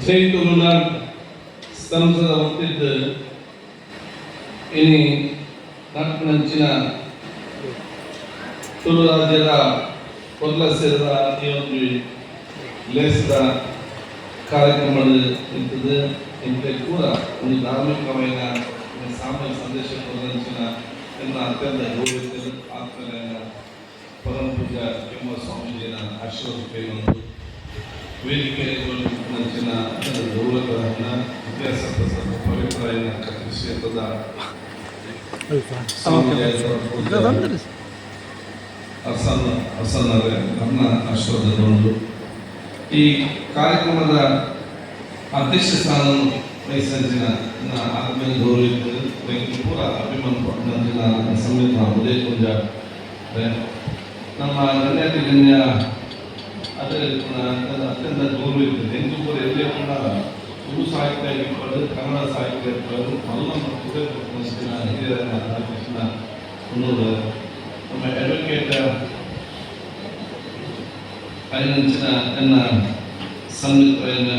ಜೈ ತುಳುನಾಡ್ ಸಂಸದ ಹೊತ್ತಿದ್ದ ಇನಿ ನಂಚಿನ ತುಳು ರಾಜ್ಯದ ಕೊಲ್ಲ ಸೇರಿದ ಈ ಒಂದು ಲೇಸಿದ ಕಾರ್ಯಕ್ರಮ ಇರ್ತದೆ ಇಂತೆ ಕೂಡ ಒಂದು ಧಾರ್ಮಿಕమైన ಸಾಮಾಜಿಕ ಸಂದೇಶ ಕೊಡಂಚಿನ ಎಲ್ಲ ಅತ್ಯಂತ ಗೌರವಿಸಿದ ಆತ್ಮೀಯ ಪರಮ ಪೂಜ್ಯ ಕೆಮ್ಮ ಸ್ವಾಮೀಜಿಯ ಆಶೀರ್ವಾದ ಕೈಗೊಂಡು ವೇದಿಕೆಯಲ್ಲಿ ನಂಚಿನ ಗೌರವಗಳನ್ನು ಇತಿಹಾಸ ಪವಿತ್ರರಾಯನ ಕ್ಷೇತ್ರದ ಹಸನ್ ಅವರೇ ನಮ್ಮ ಆಶೀರ್ವಾದಗೊಂಡು ಈ ಕಾರ್ಯಕ್ರಮದ ಅಧ್ಯಕ್ಷ ಸ್ಥಾನವನ್ನು ವಹಿಸಿದ ಆತ್ಮೀಯ ಗೌರವಿಸಿದ ಪೂರ ಅಭಿಮಾನ ಸಂವಿಧಾನ ಉದಯ ಕುಂಜ ನಮ್ಮ ಗಣ್ಯ ಅದೇ ಅತ್ಯಂತ ಗೌರವಿಸಿದೆ ಎಂದು ಕೂಡ ಎಲ್ಲೇ ಕೂಡ ತುಳು ಸಾಹಿತ್ಯ ಇರ್ಬೋದು ಕನ್ನಡ ಸಾಹಿತ್ಯ ಇರ್ಬೋದು ಹಿರಿಯರ ಕೃಷ್ಣ ಕುನ್ನೂರು ನಮ್ಮ ಅಡ್ವೊಕೇಟ್ ಐನಂಚಿನ ನನ್ನ ಸನ್ಮಿತ್ರನ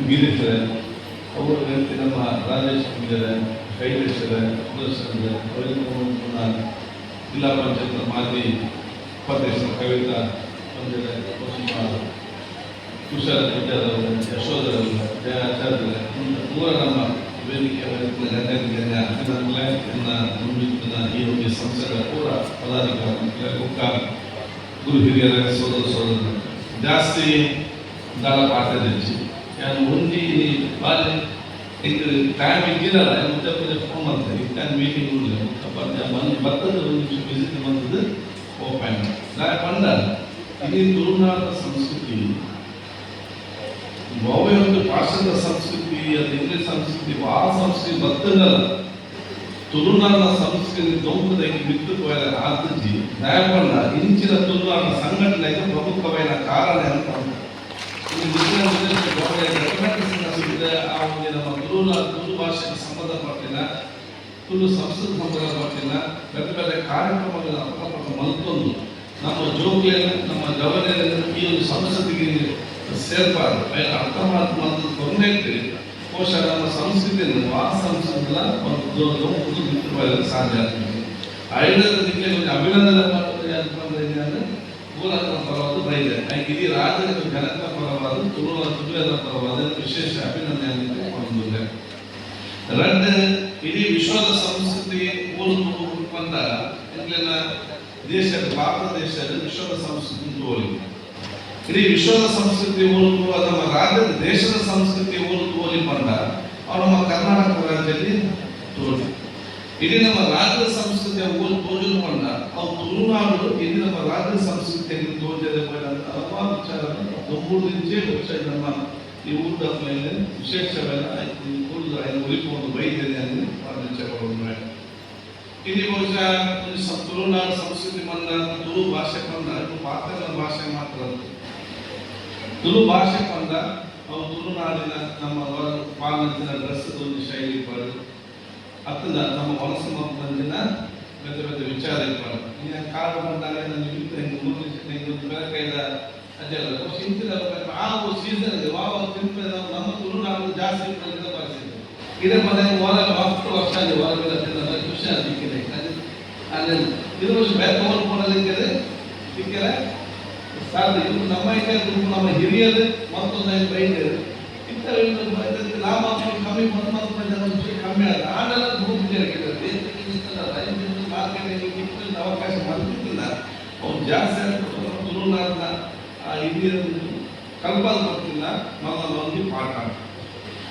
ಗಿರೀಶರ ಅವರು ನಮ್ಮ ರಾಜೇಶ್ ಇದ್ದಾರೆ ಕೈಲೇಶ್ವರ ಜಿಲ್ಲಾ ಪಂಚಾಯತ್ ಮಾಜಿ ಉಪಾಧ್ಯಕ್ಷ ಕವಿತಾ ತುಷಾರ ಅವರು ಯಶೋಧರವರು ಜಯಾಚಾರ್ಯ ಮೂರ ನಮ್ಮ ವೇದಿಕೆ ಈ ಒಂದು ಸಂಸ್ಥೆಗಳ ಪೂರ ಪದಾಧಿಕಾರಿ ಗುರು ಹಿರಿಯರ ಸೋದರ ಜಾಸ್ತಿ ದಾಳ ಪಾಠದಿಚ್ಚಿ ನಾನು ಒಂದಿ ಬಾರಿ ಇದು ಟೈಮ್ ಇದ್ದಿರಲ್ಲ ಮುದ್ದೆ ಫೋನ್ ಮಾಡ್ತಾರೆ ಟೈಮ್ ಮೀಟಿಂಗ್ ಭತ್ತದ ಒಂದು ವಿಸಿಟ್ ಬಂದದ್ದು ಓಪನ್ ಪಂಡ ಇದು ತುಳುನಾಡ ಸಂಸ್ಕೃತಿ ಬಾವೆ ಒಂದು ಭಾಷೆದ ಸಂಸ್ಕೃತಿ ಅದು ಇಂಗ್ಲಿಷ್ ಸಂಸ್ಕೃತಿ ಆ ಸಂಸ್ಕೃತಿ ಬತ್ತಂಗಲ್ಲ ತುಳುನಾಡ ಸಂಸ್ಕೃತಿ ದೊಂಬದಾಗಿ ಬಿತ್ತು ಹೋದ ಆತಜಿ ದಯಪಂಡ ಇಂಚಿನ ತುಳುನಾಡ ಸಂಘಟನೆಗೆ ಪ್ರಮುಖమైన ಕಾರಣ ಅಂತ ನಮ್ಮ ತುಳು ಭಾಷೆಗೆ ಸಂಬಂಧಪಟ್ಟಿನ ತುಳು ಸಂಸ್ಕೃತಿ ಸಂಬಂಧಪಟ್ಟಿನ ಬೇರೆ ಬೇರೆ ಕಾರ್ಯಕ್ರಮಗಳ ಮಲ್ಕೊಂಡು ನಮ್ಮ ಜೋಗಿಯನ್ನು ನಮ್ಮ ಗವರ್ನರ್ ಈ ಒಂದು ಸಂಸ್ಕೃತಿಗೆ ಸೇರ್ಬಾರ್ದು ಅರ್ಥ ಮಾಡ್ಕೊಂಡು ತೊಂದರೆ ಬಹುಶಃ ನಮ್ಮ ಸಂಸ್ಕೃತಿಯನ್ನು ಆ ಸಂಸ್ಕೃತಿಯ ಒಂದು ಬಿಟ್ಟು ಸಾಧ್ಯ ಆಗ್ತದೆ ಐದಕ್ಕೆ ಅಭಿನಂದನೆ ಅಂತಂದ್ರೆ ಮೂಲಕ ಪರವಾದ ಬೈದೆ ಇಡೀ ರಾಜ್ಯದ ಜನತಾ ಪರವಾದ ತುಳುವೆಲ್ಲ ಪರವಾದ ವಿಶೇಷ ಅಭಿನಂದನೆ ಹೊಂದಿದೆ ಎರಡು ಇಡೀ ವಿಶ್ವದ ಸಂಸ್ಕೃತಿ ಮೂಲಕ ಬಂದಾಗ ಇಲ್ಲಿನ ದೇಶದ ಭಾರತ ದೇಶದ ವಿಶ್ವದ ಸಂಸ್ಕೃತಿ ಹೋಲಿ ಇಡೀ ವಿಶ್ವದ ಸಂಸ್ಕೃತಿ ಮೂಲಕ ನಮ್ಮ ರಾಜ್ಯದ ದೇಶದ ಸಂಸ್ಕೃತಿ ಮೂಲಕ ಹೋಲಿ ಬಂದ ಅವ್ರು ನಮ್ಮ ಕರ್ನಾಟಕ ರಾಜ್ಯದಲ್ಲಿ ತೋರಿ ಇಡೀ ನಮ್ಮ ರಾಜ್ಯದ ಸಂಸ್ಕೃತಿಯ ತೋಜಲು ಬಂದ ಅವು ತುಳುನಾಡು ಇಡೀ ನಮ್ಮ ರಾಜ್ಯದ ಸಂಸ್ಕೃತಿಯನ್ನು ತೋಜದೆ ಹಲವಾರು ವಿಚಾರಗಳನ್ನು ತೊಂಬೂರಿಂಚೇ ಬಹುಶಃ ನಮ್ಮ ಈ ಊಟದ ಮೇಲೆ ವಿಶೇಷವೆಲ್ಲ ಉಳಿಕೊಂಡು ಬೈದೇನೆ ಅಂತ ವಿಚಾರಗಳು ಇಲ್ಲಿ ಬಹುಶಃ ತುಳುನಾಡು ಸಂಸ್ಕೃತಿ ಬಂದ ತುಳು ಭಾಷೆ ಬಂದ ಮಾತೃ ಭಾಷೆ ಮಾತ್ರ ತುಳು ಭಾಷೆ ಬಂದ ಅವು ತುಳುನಾಡಿನ ನಮ್ಮ ಪಾಲನದ ಡ್ರೆಸ್ಸದ ಒಂದು ಶೈಲಿ ಇರ್ಬಾರ್ದು ಅತ್ತದ ನಮ್ಮ ವಲಸೆ ಮಂದಿನ ಬೇರೆ ಬೇರೆ ವಿಚಾರ ಇರ್ಬಾರ್ದು ಈಗ ಕಾಲ ಬಂದಾಗ ಬೆಳಕೈದ ಅಜ್ಜಲ್ಲ ಇಂಚಿನ ಆ ಸೀಸನ್ ನಮ್ಮ ತುಳುನಾಡು ಜಾಸ್ತಿ ಪರಿಸ್ಥಿತಿ ಇದೇ ಮನೆ ಹತ್ತು ವರ್ಷ ಖುಷಿ ಸಿಕ್ಕಿದೆ ಇದು ವರ್ಷ ಬೇರೆ ತಗೊಂಡ್ಕೊಳ್ಳಲಿಕ್ಕೆ ಸಿಕ್ಕಿದೆ ಸಾಧ್ಯ ಇದು ನಮ್ಮ ನಮ್ಮ ಹಿರಿಯರು ಮತ್ತೊಂದು ಬೈದರು ಲಾಭ ಕಮ್ಮಿ ಕಮ್ಮಿ ಆದ ಆನೆಲ್ಲ ಮಾರ್ಕೆಟಿಂಗ್ ಅವಕಾಶ ಮಾಡ್ತಿಲ್ಲ ಅವ್ರು ಜಾಸ್ತಿ ತುಳುನಾಡಿನ ಆ ಹಿರಿಯರ ಕಲ್ಪನೆ ಬರ್ತಿಲ್ಲ ನಮ್ಮ ಒಂದು ಪಾಠ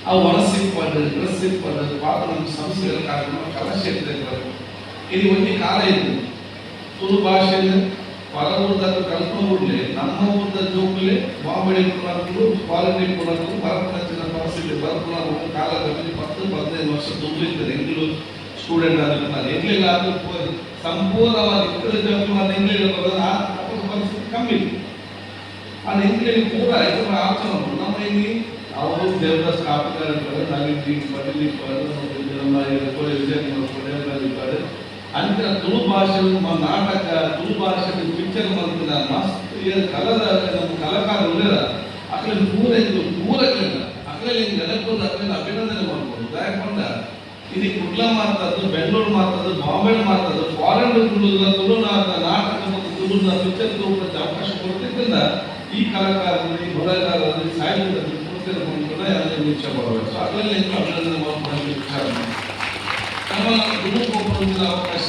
ಅವು ಹೊರಸಿಕ್ಕೊಂಡು ಡ್ರೆಸ್ ಇಟ್ಕೊಂಡು ಪಾಪ ನಮ್ಮ ಸಂಸ್ಕೃತಿ ಕಾರ್ಯಕ್ರಮ ಕಲಾಕ್ಷೇತ್ರ ಇಲ್ಲಿ ಒಂದು ಕಾಲ ಇತ್ತು ತುಳು ಭಾಷೆಯಲ್ಲಿ ಪರ ಊರ್ದಾಗ ಕಲ್ಪನೆ ನಮ್ಮ ಊರದ ಜೋಕಲೆ ಬಾಂಬೆ ಕೊಡೋದು ಕ್ವಾಲಿಟಿ ಕೊಡೋದು ಭರತನಾಟ್ಯದ ಪರಿಸ್ಥಿತಿ ಭರತನಾಟ್ಯ ಕಾಲದಲ್ಲಿ 10-15 ವರ್ಷ ತುಂಬಿರ್ತದೆ ಎಂಗ್ಲೂ ಸ್ಟೂಡೆಂಟ್ ಆದ್ರೆ ಎಂಗ್ಲಿಲ್ಲ ಸಂಪೂರ್ಣವಾಗಿ ಎಂಗ್ಲಿಗೆ ಬರೋದು ಆ ಪರಿಸ್ಥಿತಿ ಕಮ್ಮಿ ಇತ್ತು ಅದು ಎಂಗ್ಲಿಗೆ ಪೂರ ಇದರ ಆಚರಣೆ ನಮ್ಮ ಇಲ್ಲಿ ಅವರು ದೇವರ ಸ್ಥಾಪಕರಿದ್ದಾರೆ ನವೀನ್ ಪಟೇಲ್ ವಿಜಯಕುಮಾರ್ ಅಂತ ತುಳು ಭಾಷೆ ನಾಟಕ ತುಳು ಭಾಷೆ ಪಿಕ್ಚರ್ ಮಾಡ್ತಿಲ್ಲ ಮಸ್ತ್ ಕಲದ ನಮ್ಮ ಕಲಾಕಾರರು ಅಕ್ಕ ಅಕ್ಕಲ್ಲಿ ಪೂರಕ್ಕಿಲ್ಲ ಅಕ್ಕಲ್ಲಿ ನೆನಪೊಂದು ಅಕ್ಕಲ್ಲಿ ಅಭಿನಂದನೆ ಮಾಡ್ಬೋದು. ಯಾಕಂದ ಇದು ಕುಡ್ಲ ಮಾತಾಡೋದು, ಬೆಂಗಳೂರು ಮಾತಾಡೋದು, ಬಾಂಬೆ ಮಾತಾಡೋದು, ಫಾರಿನ್ ತುಳುನಾಡ ನಾಟಕ ಮತ್ತು ತುಳುನ ಪಿಕ್ಚರ್ ತೋರಿಸೋಕ್ಕೆ ಅವಕಾಶ ಕೊಡ್ತಿದ್ದರಿಂದ ಈ ಕಲಾಕಾರರಲ್ಲಿ ಬರಹಗಾರರಲ್ಲಿ ಸಾಹಿತ್ಯದಲ್ಲಿ ಕೂಡ ಎಲ್ಲರೂ ಇಚ್ಛೆ ಪಡಬೇಕು. ಸೊ ಅದರಲ್ಲಿ ಅಭಿನಂದನೆ ಮಾಡ್ಕೊಂಡು ವಿಚಾರ ನಮ್ಮ ಗುರುಪೊಂದಿನ ಅವಕಾಶ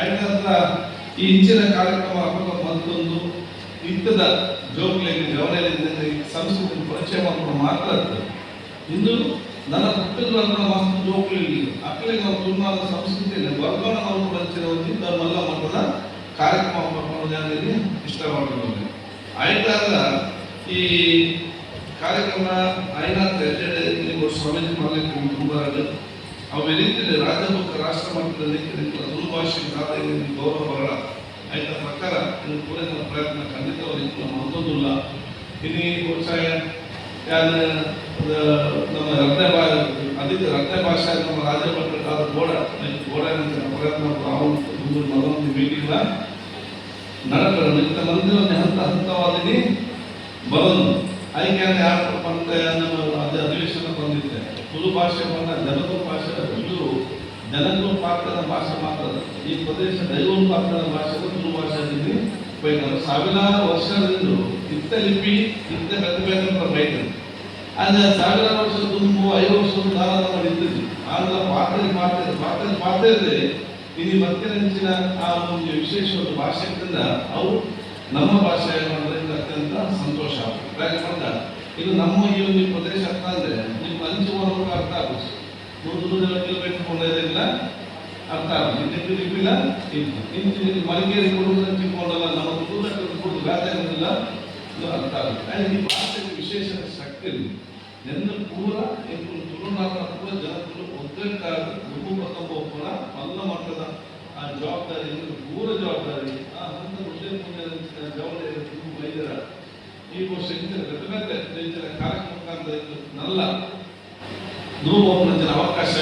ಆಯ್ತಾದ್ರ ಈ ಇಂಚಿನ ಕಾರ್ಯಕ್ರಮ ಮತ್ತೊಂದು ಇತ್ತದ ಜೋಗ್ಲಿಗೆ ಜವನೆಯಲ್ಲಿ ಸಂಸ್ಕೃತಿ ಪರಿಚಯ ಮಾಡ್ಕೊಂಡು ಮಾತಾಡ್ತದೆ. ಇಂದು ನನ್ನ ಪುಟ್ಟದ ಮಸ್ತ್ ಜೋಗ್ಲಿ ಅಕ್ಕಳಿಗೆ ನಾವು ತುಳುನಾಡ ಸಂಸ್ಕೃತಿಯಲ್ಲಿ ವರ್ಗಾವಣೆ ನಾವು ಪರಿಚಯ ಮಲ್ಲ ಮಟ್ಟದ ಕಾರ್ಯಕ್ರಮ ಮಾಡ್ಕೊಂಡು ಇಷ್ಟಪಡ್ತಾರೆ. ಆಯ್ತಾಗ ಈ ಕಾರ್ಯಕ್ರಮ ಐನಾಥ ಸ್ವಾಮೀಜಿ ಮಾಡಲಿಕ್ಕೆ ತುಂಬ ಅವೇ ರೀತಿಯಲ್ಲಿ ರಾಜ್ಯ ಮತ್ತು ರಾಷ್ಟ್ರ ಮಟ್ಟದಲ್ಲಿ ತುಳು ಭಾಷೆ ಗೌರವ ಬರಲ್ಲ ಆಯ್ತ ಪ್ರಕಾರ ಇನ್ನು ಪೂರೈಸುವ ಪ್ರಯತ್ನ ಖಂಡಿತವಾಗಿ ಮತ್ತೊಂದಿಲ್ಲ. ಇನ್ನು ಬಹುಶಃ ನಮ್ಮ ರತ್ನ ಭಾಷೆ ನಮ್ಮ ರಾಜ್ಯ ಮಟ್ಟದ ಗೋಡ ಪ್ರಯತ್ನ ಮೊದಲೊಂದು ಮೀಟಿಂಗ್ ನಡಕರನ್ನು ಇಂಥ ಹಂತವಾದಿ ಬರೋದು ಆಯ್ಕೆ ಯಾರಪ್ಪ ಅಂತ ನಮ್ಮ ಅಧಿವೇಶನ ಬಂದಿದ್ದೆ. ತುಳು ಭಾಷೆ ಬಂದ ಜನಕೂಲ ಭಾಷೆ ಇದು ಜನಕೂಲ ಪಾತ್ರದ ಭಾಷೆ ಮಾತ್ರ. ಈ ಪ್ರದೇಶ ದೈವೋಲ್ ಪಾತ್ರದ ಭಾಷೆ ತುಳು ಭಾಷೆಯಲ್ಲಿ ಬೈತಾರೆ. ಸಾವಿರಾರು ವರ್ಷದಿಂದ ಇತ್ತ ಲಿಪಿ ಇತ್ತ ಪ್ರತಿಭೆ ಬೈತಾರೆ. ಆದರೆ ಸಾವಿರಾರು ವರ್ಷ ತುಂಬು 5 ವರ್ಷದ ಕಾಲ ಮಾಡಿದ್ದೀವಿ. ಆಗ ಪಾತ್ರೆ ಇಲ್ಲಿ ಮತ್ತಿನ ಆ ಒಂದು ವಿಶೇಷವಾದ ಭಾಷೆಯಿಂದ ಅವರು ನಮ್ಮ ಭಾಷೆ ಮಾಡೋದ್ರಿಂದ ಅತ್ಯಂತ ಸಂತೋಷ. ಯಾಕಂದ್ರೆ ಇದು ನಮ್ಮ ಈ ಒಂದು ಪ್ರದೇಶ ಅಂತ ಅಂದ್ರೆ ನಿಮ್ಮ ಹಂಚುವವರೆಗೂ ಅರ್ಥ ಆಗುತ್ತೆ. 100 ಕಿಲೋಮೀಟರ್ ಕೊಂಡೋದಿಲ್ಲ ಅರ್ಥ ಆಗುತ್ತೆ. ಲಿಪಿಲ್ಲ ಇಂಚು ಮಲಿಗೇರಿ ಕೊಡುವುದನ್ನು ಹಂಚಿಕೊಂಡಲ್ಲ ನಮ್ಮ ದೂರ ಗಾದೆಗಳಿಲ್ಲ ಇದು ಅರ್ಥ ಆಗುತ್ತೆ. ಈ ಭಾಷೆಗೆ ವಿಶೇಷ ಶಕ್ತಿ ಇದೆ. ನನ್ನ ಪೂರ ತುಳುನಾಡ ಪೂರ ಜನರು ಒಗ್ಗಟ್ಟಾಗಿ ಒಬ್ಬ ಮಲ್ಲ ಮಟ್ಟದ ಆ ಜವಾಬ್ದಾರಿ ಪೂರ ಜವಾಬ್ದಾರಿ ಆ ಹಂತ ಜವಾಬ್ದಾರಿ ವೈದ್ಯರ ಈ ವರ್ಷ ಕಾರ್ಯಕ್ರಮ ನಲ್ಲ ನೂರು ಅವಕಾಶ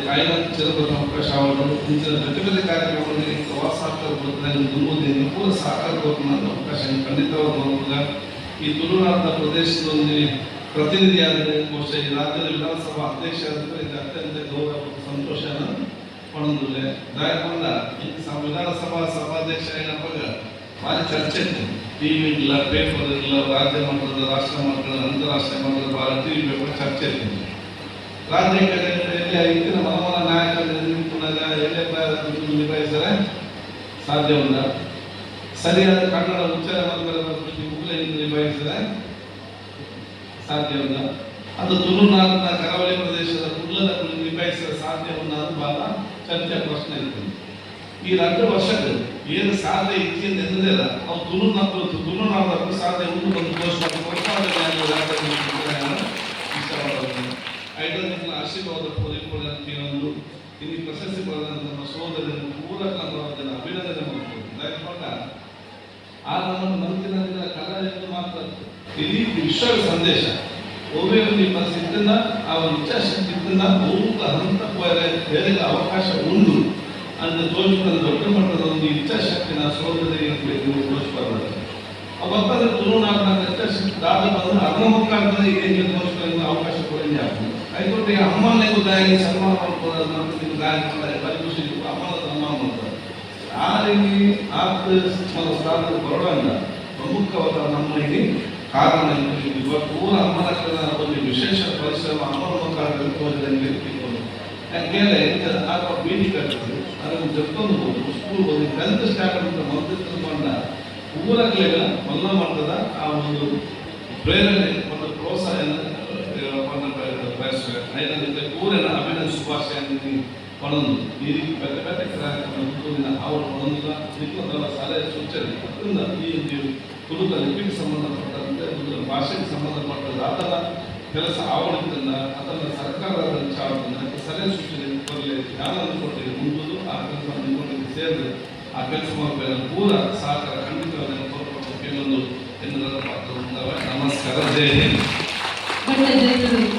ಕಾಯಕ ಚಿರಬದ ಅವಕಾಶ ಪ್ರತಿಭೆ ಕಾರ್ಯಕ್ರಮದಲ್ಲಿ ಪ್ರವಾಸ ದುರ್ಬೋಧನೆ ಪೂರ ಸಹಕಾರ ಅವಕಾಶ ಖಂಡಿತವಾದ ಈ ತುಳುನಾಡ ಪ್ರದೇಶದಲ್ಲಿ ಪ್ರತಿನಿಧಿಯಾದರೆ ಬಹುಶಃ ಈ ರಾಜ್ಯದ ವಿಧಾನಸಭಾ ಅಧ್ಯಕ್ಷ ಅತ್ಯಂತ ಗೌರವ ಸಂತೋಷನ ಪಡೆದಿಲ್ಲ. ದಯಕೊಂಡ ವಿಧಾನಸಭಾ ಸಭಾಧ್ಯಕ್ಷ ಏನಪ್ಪಾಗ ಭಾರಿ ಚರ್ಚೆ ಇತ್ತು. ಟಿವಿ ಇಲ್ಲ, ಪೇಪರ್ ಇಲ್ಲ, ರಾಜ್ಯ ಮಟ್ಟದ ರಾಷ್ಟ್ರ ಮಟ್ಟದ ಅಂತಾರಾಷ್ಟ್ರೀಯ ಮಟ್ಟದ ಭಾಳ ಟಿವಿ ಪೇಪರ್ ಚರ್ಚೆ ಇತ್ತು. ರಾಜ್ಯ ಇತ್ತಿನ ಮನಮನ ನಾಯಕರ ಎಲ್ಲೇ ನಿಭಾಯಿಸರೆ ಸಾಧ್ಯವಿಲ್ಲ. ಸರಿಯಾದ ಕನ್ನಡ ಉಚ್ಚಾರ ನಿಭಾಯಿಸರೆ ಸಾಧ್ಯವಿಲ್ಲ. ಅದು ತುಳುನಾಡಿನ ಕರಾವಳಿ ಪ್ರದೇಶದ ಕುಲ್ಲದ ನಿಭಾಯಿಸಲು ಸಾಧ್ಯವಿಲ್ಲ ಅದು ಬಹಳ ಚರ್ಚೆ ಪ್ರಶ್ನೆ ಇರ್ತದೆ. ಈ 2 ವರ್ಷಕ್ಕೆ ಏನು ಸಾಧ್ಯ ಇತ್ತೆಂದು ಎಂದಿಲ್ಲ ನಾವು ತುಳುನಾಡಕ್ಕೂ ಸಾಧ್ಯ ಉಂಟು ಬಂದು ಘೋಷಣೆ ಇಷ್ಟಪಡೋದು ಆಶೀರ್ವಾದ ಪೂರೈಕೊಳ್ಳಲು ಇಲ್ಲಿ ಪ್ರಶಸ್ತಿ ಪಡೆದ ನಮ್ಮ ಸೋದರನ್ನು ಪೂರಕ ಜನ ಅಭಿನಂದನೆ ಮಾಡ್ಬೋದು. ಯಾಕಂದ್ರೆ ಆ ನಮ್ಮ ನಂತಿನ ದಿನ ಕಲಾ ಎಂದು ಮಾತ್ರ ಇಡೀ ವಿಶ್ವದ ಸಂದೇಶ ಒಬ್ಬೇ ನಿಮ್ಮ ಸಿದ್ಧನ ಆ ಇಚ್ಛಾಶಕ್ತಿ ಹಂತ ಬೇರೆ ಅವಕಾಶ ಉಂಟು ಅಂತ ತೋರಿಸಿದ ದೊಡ್ಡ ಮಟ್ಟದ ಒಂದು ಇಚ್ಛಾಶಕ್ತಿನ ಸೋದರಿಗೆ ತೋರಿಸಬಾರದು. ಅವತ್ತಾದ್ರೆ ತುಳುನಾಡಿನ ಇಚ್ಛಾಶಕ್ತಿ ದಾದ ಬಂದು ಅದರ ಮುಖಾಂತರ ಹೇಗೆ ತೋರಿಸಿದ ಅವಕಾಶ ಕೊಡಿದೆ ಆಗ್ತದೆ. ಆಯ್ತು ಅಮ್ಮನೇ ಗೊತ್ತಾಗಿ ಸನ್ಮಾನ ಮಾಡ್ಬೋದು ಬರೀ ಖುಷಿ ಅಮ್ಮನ ಸನ್ಮಾನ ಮಾಡ್ತಾರೆ. ಆ ರೀತಿ ಸ್ಥಾನಕ್ಕೆ ಬರೋಣ ಪ್ರಮುಖವಾದ ನಮ್ಮ ಇಲ್ಲಿ ಕಾರಣ ಪೂರ ಅಮ್ಮನ ಒಂದು ವಿಶೇಷ ಪರಿಶ್ರಮ ಅಮ್ಮನ ಮುಖಾಂತರ ತೋರಿದಂಗೆ ಕೇಳಿ ಬೀದಿ ಕಟ್ತದೆ ಅದನ್ನು ಜೊತ್ತೊಂದು ಸ್ಕೂಲ್ ಬಂದು 10th ಸ್ಟ್ಯಾಂಡರ್ಡ್ ಮೊದಲು ಬಂದ ಊರಗಲೆಲ್ಲ ಮಲ್ಲ ಮಟ್ಟದ ಆ ಒಂದು ಪ್ರೇರಣೆ ಮತ್ತು ಪ್ರೋತ್ಸಾಹ ಊರಿನ ಅಭಿನಂದನೆ ಶುಭಾಶಯ ಪಡೆದು ಈ ರೀತಿ ಬೇರೆ ಬೇರೆ ಕಾರ್ಯಕ್ರಮ ಅವರು ಪಡೆದಿಲ್ಲ ಸಲಹೆ ಸೂಚನೆ ಅದರಿಂದ ಈ ತುಳುಕ ಲಿಪಿಗೆ ಸಂಬಂಧಪಟ್ಟಂತೆ ಭಾಷೆಗೆ ಸಂಬಂಧಪಟ್ಟಂತೆ ಅದರ ಕೆಲಸ ಆವಡಿತನ್ನ ಅದನ್ನು ಸರ್ಕಾರದ ವಿಚಾರವನ್ನು ಸಲಹೆ ಸೂಚನೆ ಬರಲಿ ಜ್ಞಾನ ಕೊಟ್ಟಿದೆ ಮುಂದುವುದು ಆ ಕೆಲಸ ನಿಮ್ಮೊಂದಿಗೆ ಸೇರಿದ್ರೆ ಆ ಕೆಲಸ ಮಾಡಬೇಕು ಪೂರ ಸಹಕಾರ ಖಂಡಿತವಾಗಿ ಕೆಲವೊಂದು ಎಲ್ಲರ ಪಾತ್ರ ನಮಸ್ಕಾರ. ಜೈ ಹಿಂದ್.